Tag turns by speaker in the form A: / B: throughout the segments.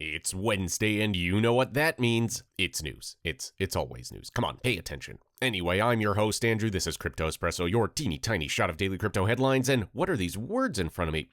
A: It's Wednesday, and you know what that means. It's news. It's always news. Come on, pay attention. Anyway, I'm your host, Andrew. This is Crypto Espresso, your teeny tiny shot of daily crypto headlines. And what are these words in front of me?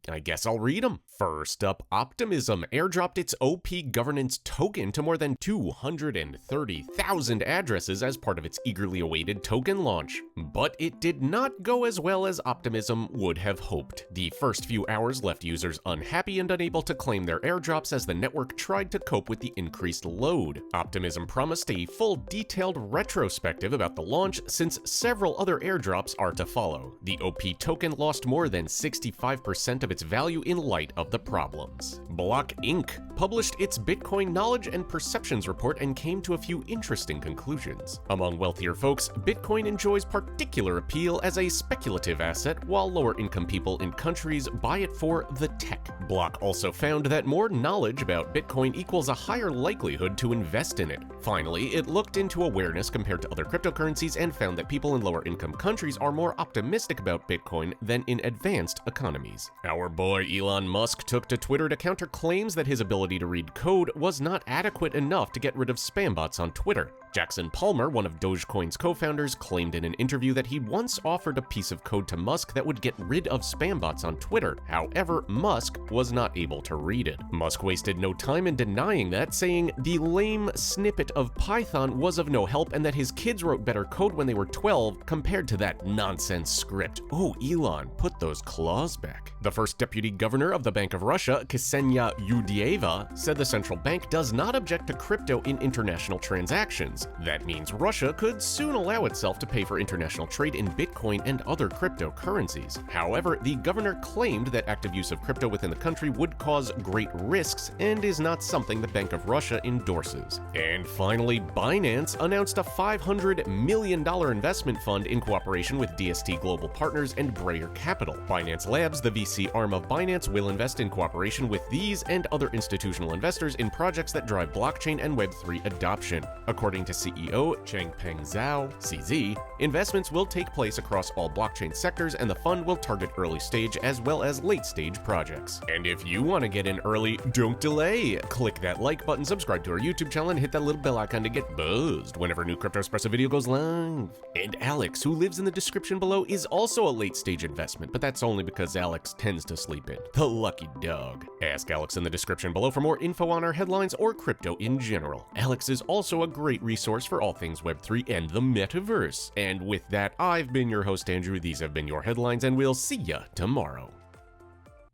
A: I guess I'll read them. First up, Optimism airdropped its OP governance token to more than 230,000 addresses as part of its eagerly awaited token launch. But it did not go as well as Optimism would have hoped. The first few hours left users unhappy and unable to claim their airdrops as the network tried to cope with the increased load. Optimism promised a full detailed retrospective about the launch since several other airdrops are to follow. The OP token lost more than 65% of its value in light of the problems. Block Inc. published its Bitcoin Knowledge and Perceptions report and came to a few interesting conclusions. Among wealthier folks, Bitcoin enjoys particular appeal as a speculative asset, while lower-income people in countries buy it for the tech. Block also found that more knowledge about Bitcoin equals a higher likelihood to invest in it. Finally, it looked into awareness compared to other cryptocurrencies and found that people in lower-income countries are more optimistic about Bitcoin than in advanced economies. Our boy Elon Musk took to Twitter to counter claims that his ability to read code was not adequate enough to get rid of spam bots on Twitter. Jackson Palmer, one of Dogecoin's co-founders, claimed in an interview that he once offered a piece of code to Musk that would get rid of spam bots on Twitter. However, Musk was not able to read it. Musk wasted no time in denying that, saying the lame snippet of Python was of no help and that his kids wrote better code when they were 12 compared to that nonsense script. Oh, Elon, put those claws back. The first deputy governor of the Bank of Russia, Ksenia Yudieva, said the central bank does not object to crypto in international transactions. That means Russia could soon allow itself to pay for international trade in Bitcoin and other cryptocurrencies. However, the governor claimed that active use of crypto within the country would cause great risks and is not something the Bank of Russia endorses. And finally, Binance announced a $500 million investment fund in cooperation with DST Global Partners and Breyer Capital. Binance Labs, the VC arm of Binance, will invest in cooperation with these and other institutional investors in projects that drive blockchain and Web3 adoption. According to CEO Changpeng Zhao, CZ, investments will take place across all blockchain sectors and the fund will target early stage as well as late stage projects. And if you want to get in early, don't delay. Click that like button, subscribe to our YouTube channel, and hit that little bell icon to get buzzed whenever a new Crypto Espresso video goes live. And Alex, who lives in the description below, is also a late stage investment, but that's only because Alex tends to sleep in. The lucky dog. Ask Alex in the description below for more info on our headlines or crypto in general. Alex is also a great resource for all things Web3 and the metaverse. And with that, I've been your host, Andrew. These have been your headlines, and we'll see ya tomorrow.